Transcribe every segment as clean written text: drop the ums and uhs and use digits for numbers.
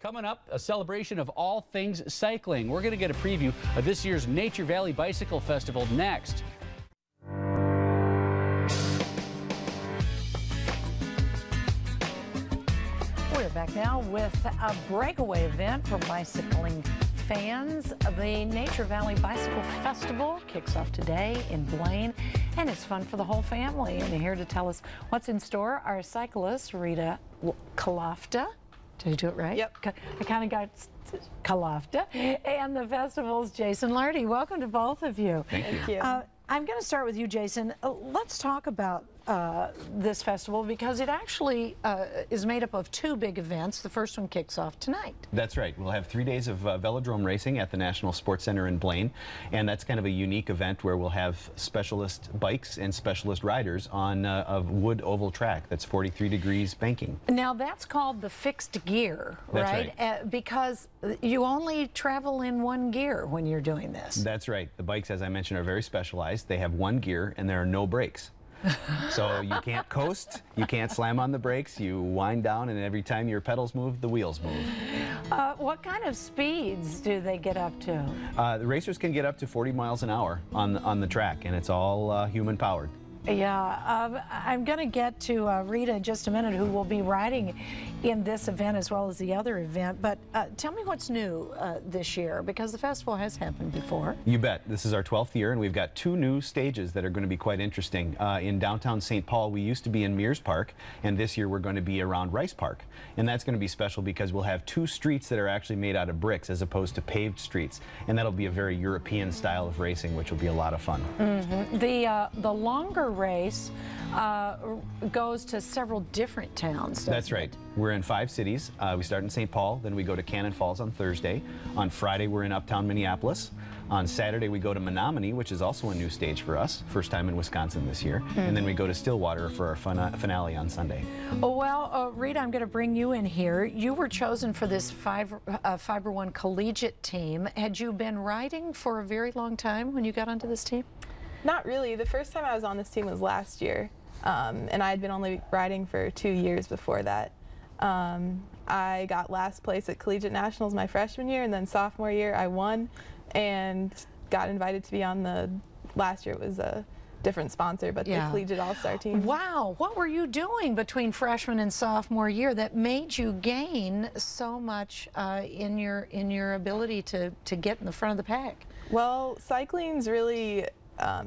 Coming up, a celebration of all things cycling. We're going to get a preview of this year's Nature Valley Bicycle Festival next. We're back now with a breakaway event for bicycling fans. The Nature Valley Bicycle Festival kicks off today in Blaine, and it's fun for the whole family. And here to tell us what's in store, our cyclist, Rita Kalofta. Did I do it right? Yep. I kind of got Kalofta. And the festival's Jason Lardy. Welcome to both of you. Thank you. I'm going to start with you, Jason. Let's talk about this festival because it actually is made up of two big events. The first one kicks off tonight. That's right. We'll have 3 days of velodrome racing at the National Sports Center in Blaine, and that's kind of a unique event where we'll have specialist bikes and specialist riders on a wood oval track that's 43 degrees banking. Now that's called the fixed gear, right? That's right. Because you only travel in one gear when you're doing this. That's right. The bikes, as I mentioned, are very specialized. They have one gear and there are no brakes. So you can't coast, you can't slam on the brakes, you wind down, and every time your pedals move, the wheels move. What kind of speeds do they get up to? The racers can get up to 40 miles an hour on the track, and it's all human powered. Yeah, I'm going to get to Rita in just a minute, who will be riding in this event as well as the other event. But tell me what's new this year, because the festival has happened before. You bet. This is our 12th year, and we've got 2 new stages that are going to be quite interesting. In downtown St. Paul, we used to be in Mears Park, and this year we're going to be around Rice Park. And that's going to be special because we'll have 2 streets that are actually made out of bricks as opposed to paved streets. And that'll be a very European style of racing, which will be a lot of fun. Mm-hmm. The longer race goes to several different towns. That's right. We're in 5 cities. We start in St. Paul, then we go to Cannon Falls on Thursday. On Friday, we're in uptown Minneapolis. On Saturday, we go to Menominee, which is also a new stage for us, first time in Wisconsin this year. Mm-hmm. And then we go to Stillwater for our finale on Sunday. Oh, well, Rita, I'm going to bring you in here. You were chosen for this Fiber One Collegiate team. Had you been riding for a very long time when you got onto this team? Not really. The first time I was on this team was last year, and I had been only riding for 2 years before that. I got last place at Collegiate Nationals my freshman year, and then sophomore year I won and got invited to be on the, last year it was a different sponsor, but the Collegiate All Star team. Wow, what were you doing between freshman and sophomore year that made you gain so much in your ability to get in the front of the pack? Well, cycling's really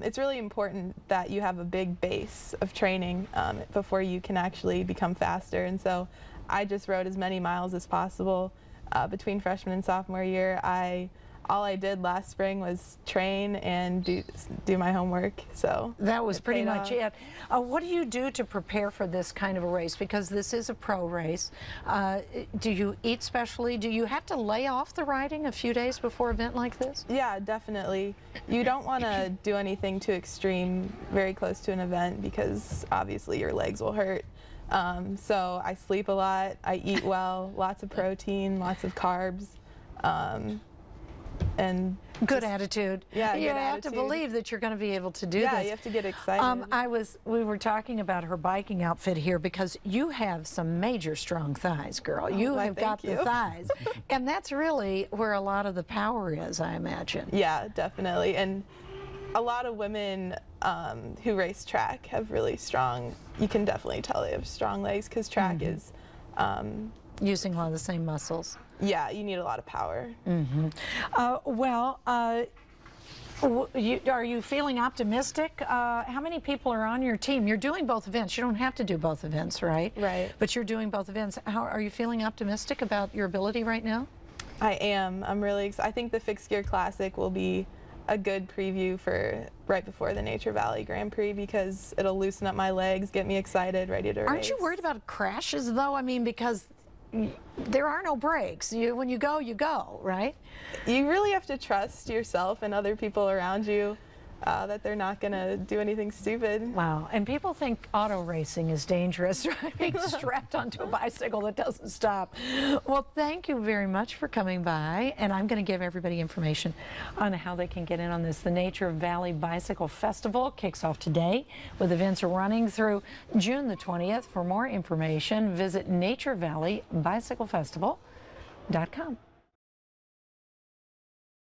it's really important that you have a big base of training before you can actually become faster. And so I just rode as many miles as possible between freshman and sophomore year. All I did last spring was train and do my homework. So that was pretty much it. What do you do to prepare for this kind of a race? Because this is a pro race. Do you eat specially? Do you have to lay off the riding a few days before an event like this? Yeah, definitely. You don't want to do anything too extreme very close to an event because obviously your legs will hurt. So I sleep a lot, I eat well, lots of protein, lots of carbs. And good attitude. Yeah, you have to believe that you're going to be able to do this. Yeah, you have to get excited. We were talking about her biking outfit here because you have some major strong thighs, girl. You have got the thighs, and that's really where a lot of the power is, I imagine. Yeah, definitely. And a lot of women who race track have really strong. You can definitely tell they have strong legs because track is using a lot of the same muscles. Yeah, you need a lot of power. Mm-hmm. Are you feeling optimistic? How many people are on your team? You're doing both events. You don't have to do both events, right? Right. But you're doing both events. How are you feeling optimistic about your ability right now? I am. I'm really excited. I think the Fixed Gear Classic will be a good preview for right before the Nature Valley Grand Prix because it'll loosen up my legs, get me excited, ready to race. Aren't you worried about crashes, though? I mean, because there are no brakes. When you go, right? You really have to trust yourself and other people around you that they're not going to do anything stupid. Wow. And people think auto racing is dangerous, right? Being strapped onto a bicycle that doesn't stop. Well, thank you very much for coming by. And I'm going to give everybody information on how they can get in on this. The Nature Valley Bicycle Festival kicks off today with events running through June the 20th. For more information, visit Nature Valley Bicycle Festival NBC.com.